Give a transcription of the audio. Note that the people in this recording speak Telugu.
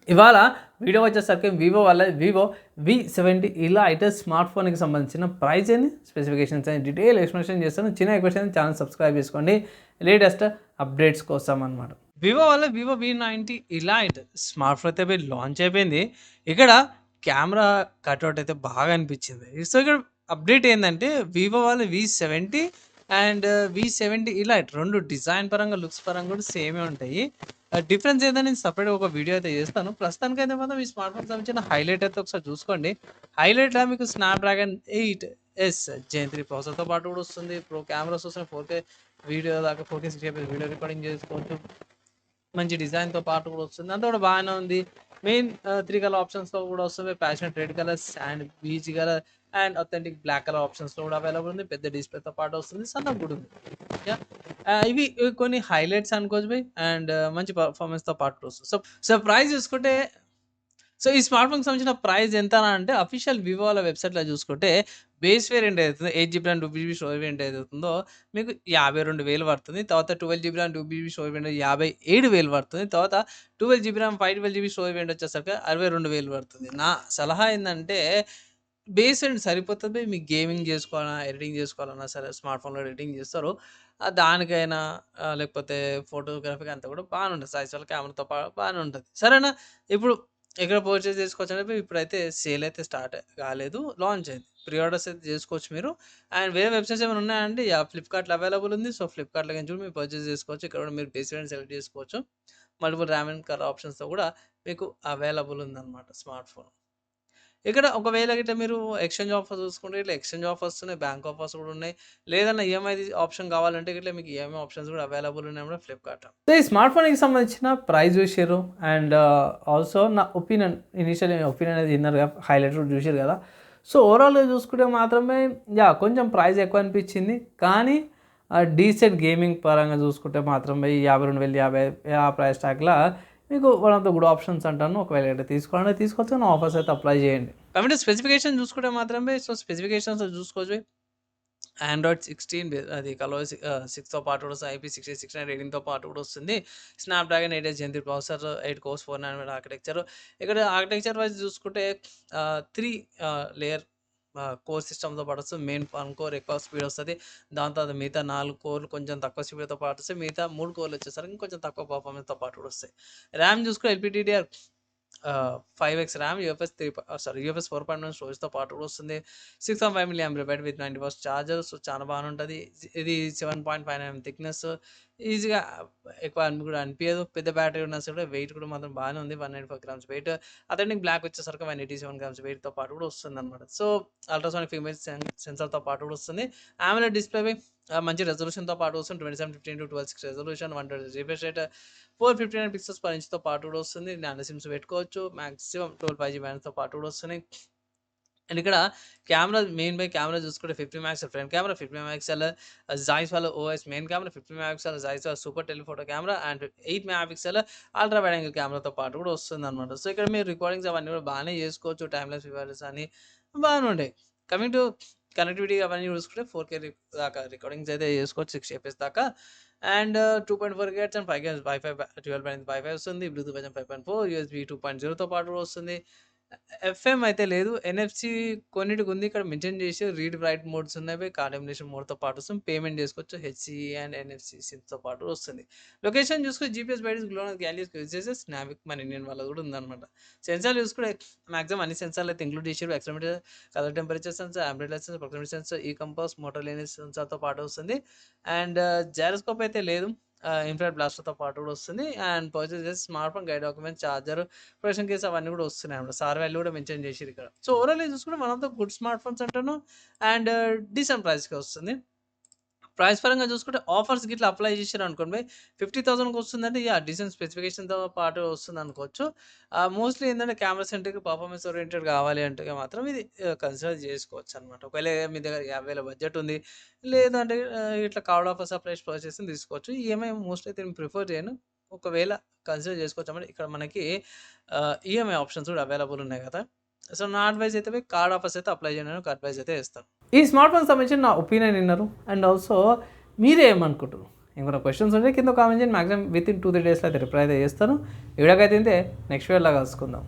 ఇవాళ వీడియో వచ్చేసరికి వివో V70 ఇలా అయితే స్మార్ట్ ఫోన్కి సంబంధించిన ప్రైస్ ఏంది, స్పెసిఫికేషన్స్ అని డీటెయిల్ ఎక్స్ప్లెనేషన్ చేస్తాను. చిన్న ఎక్స్ప్లెనేషన్ ఛానల్ సబ్స్క్రైబ్ చేసుకోండి లేటెస్ట్ అప్డేట్స్ కోసం అనమాట. Vivo V90 elite smart phone అయితే లాంచ్ అయిపోయింది. ఇక్కడ కెమెరా కట్అవుట్ అయితే బాగా అనిపించింది. సో ఇక్కడ అప్డేట్ ఏంటంటే Vivo V70 and V70 elite రెండు డిజైన్ పరంగా లుక్స్ పరంగా కూడా సేమే ఉంటాయి. డిఫరెన్స్ ఏందని నేను సపరేట్‌గా ఒక వీడియో అయితే చేస్తాను. ప్రస్తుతానికైతే మాత్రం ఈ స్మార్ట్ ఫోన్‌కి సంబంధించిన హైలైట్ అయితే ఒకసారి చూసుకోండి. హైలైట్‌లో మీకు స్నాప్‌డ్రాగన్ 8 జెన్ 3 ప్రాసెసర్‌తో పాటు కూడా వస్తుంది. ప్రో కెమెరాస్ వస్తున్నాయి. 4K వీడియో దాకా 4K 60 fps వీడియో రికార్డింగ్ చేసుకోవచ్చు. మంచి డిజైన్‌తో పాటు కూడా వస్తుంది. అంతా కూడా బాగానే ఉంది. మెయిన్ 3 కలర్ ఆప్షన్స్‌తో కూడా వస్తుంది. Passionate red colours and peach colour and authentic black colour ఆప్షన్స్‌లో కూడా అవైలబుల్ ఉంది. పెద్ద డిస్‌ప్లేతో పాటు వస్తుంది. సన్నగా కూడా ఉంది. యాహ్! ఇవి కొన్ని హైలైట్స్ అనుకోవచ్చు బై. అండ్ మంచి పర్ఫార్మెన్స్‌తో పాటు వస్తుంది. సో ప్రైస్ చూసుకుంటే ఈ స్మార్ట్ ఫోన్‌కి సంబంధించిన ప్రైస్ ఎంత అని అంటే అఫీషియల్ వివో వాళ్ళ వెబ్‌సైట్‌లో చూసుకుంటే బేస్ వేరియంట్ ఏదైతుందో 8 GB RAM 2 GB storage variant ఏదైతుందో మీకు 52,000 పడుతుంది. తర్వాత 12 GB RAM 2 GB storage variant 57,000 పడుతుంది. తర్వాత 12 GB RAM 512 GB storage variant వచ్చేసరికి 62,000 పడుతుంది. నా సలహా ఏందంటే బేస్ వేరియంట్ సరిపోతది. మీకు గేమింగ్ చేసుకోవాలన్నా, ఎడిటింగ్ చేసుకోవాలన్నా సరే స్మార్ట్ ఫోన్‌లో ఎడిటింగ్ చేస్తారు. దానికైనా లేకపోతే ఫోటోగ్రఫీకి అంతా కూడా బాగానే ఉంటది. సాయిస్ వాళ్ళ కెమెరాతో బాగానే ఉంటది. సరేనా? ఇప్పుడు ఎక్కడ పర్చేస్ చేసుకోవచ్చంటే ఇప్పుడైతే సేల్ అయితే స్టార్ట్ కాలేదు. లాంచ్ అయింది. ప్రీ ఆర్డర్స్ అయితే చేసుకోవచ్చు మీరు. అండ్ వేరే వెబ్‌సైట్స్ ఏమైనా ఉన్నాయంటే ఫ్లిప్‌కార్ట్‌లో అవైలబుల్ ఉంది. సో, ఫ్లిప్‌కార్ట్‌లో నుంచి కూడా మీరు పర్చేస్ చేసుకోవచ్చు. ఇక్కడ కూడా మీరు బేస్ వేరియంట్ సెలెక్ట్ చేసుకోవచ్చు. మల్టిపుల్ ర్యామ్ అండ్ కలర్ ఆప్షన్స్‌తో కూడా మీకు అవైలబుల్ ఉందన్నమాట స్మార్ట్ ఫోన్. ఇక్కడ ఒకవేళ గిట్ల మీరు ఎక్స్‌చేంజ్ ఆఫర్స్ చూసుకుంటే ఇట్లా ఎక్స్‌చేంజ్ ఆఫర్స్ ఉన్నాయి. బ్యాంక్ ఆఫర్స్ కూడా ఉన్నాయి. లేదన్నా ఈఎంఐ ఆప్షన్ కావాలంటే ఇట్లా మీకు ఈఎంఐ ఆప్షన్స్ కూడా అవైలబుల్ ఉన్నాయన్నమాట ఫ్లిప్‌కార్ట్‌లో. సో, ఈ స్మార్ట్ ఫోన్‌కి సంబంధించిన ప్రైస్ చూసిర్రు. అండ్ ఆల్సో నా ఒపీనియన్ ఇనిషియల్ ఒపీనియన్ అనేది ఇన్నర్‌గా హైలైట్ కూడా చూసిర్రు కదా! సో, ఓవరాల్‌గా చూసుకుంటే మాత్రమే కొంచెం ప్రైస్ ఎక్కువ అనిపించింది. కానీ డీసెంట్ గేమింగ్ పరంగా చూసుకుంటే మాత్రం ఈ 52,050 ఆ ప్రైస్ ట్యాగ్‌ల మీకు one of the good options అంటాను. ఒకవేళ అంటే తీసుకోవాలంటే తీసుకోవచ్చు. కానీ ఆఫర్స్ అయితే అప్లై చేయండి. కాబట్టి స్పెసిఫికేషన్ చూసుకుంటే మాత్రమే స్పెసిఫికేషన్స్ చూసుకోవచ్చు. ఆండ్రాయిడ్ 16 అది కలర్ 6తో పాటు కూడా వస్తుంది. IP66 రేటింగ్‌తో పాటు కూడా వస్తుంది. స్నాప్‌డ్రాగన్ 8 జెన్ 3 ప్రాసెసర్, 8 కోర్స్ 4 నానోమీటర్ ఆర్కిటెక్చర్. ఇక్కడ ఆర్కిటెక్చర్ వైస్ చూసుకుంటే 3 లేయర్ కోర్ సిస్టమ్‌తో పాటు వస్తుంది. మెయిన్ 1 కోర్ ఎక్కువ స్పీడ్ వస్తది. దాని తర్వాత మిగతా 4 కోర్లు కొంచెం తక్కువ స్పీడ్‌తో పాటు వస్తాయి. మిగతా 3 కోర్లు వచ్చేసరికి కొంచెం తక్కువ పర్ఫార్మెన్స్‌తో పాటు కూడా వస్తాయి. ర్యామ్ చూసుకుంటే LPDDR 5x ర్యామ్, యూఎఫ్ఎస్ 4.1 స్టోరేజ్‌తో పాటు కూడా వస్తుంది. 6.5 milli ampere battery with 90 watts charger. So, చాలా బాగానే ఉంటది. ఇది 7.59 థిక్‌నెస్. ఈజీగా ఎక్కువ కూడా అనిపియదు. పెద్ద బ్యాటరీ ఉన్నా సరే వెయిట్ కూడా మాత్రం బాగానే ఉంది. 195 గ్రామ్స్ వెయిట్. అథెంటిక్ బ్లాక్ వచ్చేసరికి 187 గ్రామ్స్ వెయిట్‌తో పాటు కూడా వస్తుందన్నమాట. సో, అల్ట్రాసోనిక్ ఇమేజ్ సెన్సార్‌తో పాటు కూడా వస్తుంది. AMOLED డిస్‌ప్లేపై మంచి రెజల్యూషన్‌తో పాటు వస్తుంది. 2715x1260 resolution, 120 refresh rate, 459 pixels per ఇంచ్‌తో పాటు కూడా వస్తుంది. నానో సిమ్స్ పెట్టుకోవచ్చు. మాక్సిమం 12 5G బ్యాండ్స్‌తో పాటు కూడా వస్తున్నాయి. అండ్ ఇక్కడ కెమెరా చూసుకుంటే 50 megapixel front camera, 50 megapixel Zeiss వాళ్ళ OS main camera, 50 megapixel Zeiss వాళ్ళ super telephoto camera and 8 megapixel ultra wide angle కెమెరాతో పాటు కూడా వస్తుందన్నమాట. సో, ఇక్కడ మీరు రికార్డింగ్స్ అవన్నీ కూడా బాగానే చేసుకోవచ్చు. టైమ్ లాప్స్ వీడియోస్ అని బాగానే ఉంటాయి. కమింగ్ టు కనెక్టివిటీ అవన్నీ చూసుకుంటే 4K దాకా రికార్డింగ్స్ అయితే చేసుకోవచ్చు 60 fps దాకా. And 2.4 GHz and 5 GHz wifi 12 band wifi వస్తుంది. బ్లూటూత్ వెర్షన్ 5.4, USB 2.0తో పాటు కూడా వస్తుంది. ఎఫ్ఎం అయితే లేదు. ఎన్ఎఫ్‌సి కొన్నిటికి ఉంది. ఇక్కడ మెన్షన్ చేసి రీడ్ రైట్ మోడ్స్ ఉన్నాయి. కాండెమ్నేషన్ మోడ్‌తో పాటు వస్తుంది. పేమెంట్ చేసుకోవచ్చు. హెచ్‌సిఈ అండ్ ఎన్ఎఫ్‌సి సిమ్‌తో పాటు వస్తుంది. లొకేషన్ చూసుకుంటే జీపీఎస్ బైట్స్ గ్లోనల్ గ్యాలరీస్ యూజ్ చేసే స్నావిక్ మన ఇండియన్ వాళ్ళది కూడా ఉందన్నమాట. సెన్సార్లు చూసుకుంటే మాక్సిమం అన్ని సెన్సార్లు అయితే ఇంక్లూడ్ చేసారు. Accelerometer, colour temperature sensor, umbrella sensor, proximity sensor, e compass, motor లైనెస్ సెన్సార్‌తో పాటు వస్తుంది. అండ్ గైరోస్కోప్ అయితే లేదు. ఇన్‌ఫ్రారెడ్ బ్లాస్టర్‌తో పాటు కూడా వస్తుంది. అండ్ పర్చేజ్ చేసి smart phone, guide document, charger, protection case అవన్నీ కూడా వస్తున్నాయన్నమాట. సార్ వాల్యూ కూడా మెన్షన్ చేసిర్రు ఇక్కడ. సో, ఓవరాల్‌గా చూసుకుంటే one of the good smart phones అంటాను. అండ్ డీసెంట్ ప్రైస్‌కి వస్తుంది. ప్రైస్ పరంగా చూసుకుంటే ఆఫర్స్ గిట్లా అప్లై చేశారనుకోండి 50,000కి వస్తుందంటే డీసెంట్ స్పెసిఫికేషన్‌తో పాటు వస్తుందనుకోవచ్చు. మోస్ట్‌లీ ఏందంటే కెమెరా సెంట్రిక్, పర్ఫార్మెన్స్ ఓరియెంటెడ్ కావాలి అంటే మాత్రం ఇది కన్సిడర్ చేసుకోవచ్చనమాట. ఒకవేళ మీ దగ్గర 50,000 బడ్జెట్ ఉంది. లేదంటే ఇట్లా కార్డ్ ఆఫర్స్ అప్లై పర్చేస్‌ని తీసుకోవచ్చు. ఈఎంఐ మోస్ట్‌లీ అయితే నేను ప్రిఫర్ చేయను. ఒకవేళ కన్సిడర్ చేసుకోవచ్చన్నమాట. ఇక్కడ మనకి ఈఎంఐ ఆప్షన్స్ కూడా అవైలబుల్ ఉన్నాయి కదా! సో, నా అడ్వైస్ అయితే కార్డ్ ఆఫర్స్ అయితే అప్లై చేయండి అని ఒక అడ్వైస్ అయితే ఇస్తాను. ఈ స్మార్ట్ ఫోన్ సంబంధించి నా ఒపీనియన్ విన్నారు. అండ్ ఆల్సో మీరేమనుకుంటారు? ఇంకొన్ని క్వశ్చన్స్ ఉంటే కింద కామెంట్ చేయండి. మ్యాక్సిమం విత్ ఇన్ 2-3 డేస్లో అయితే రిప్లై అయితే చేస్తాను. ఈ వీడియోకి అయితే నెక్స్ట్ వీడియోలో కలుసుకుందాం.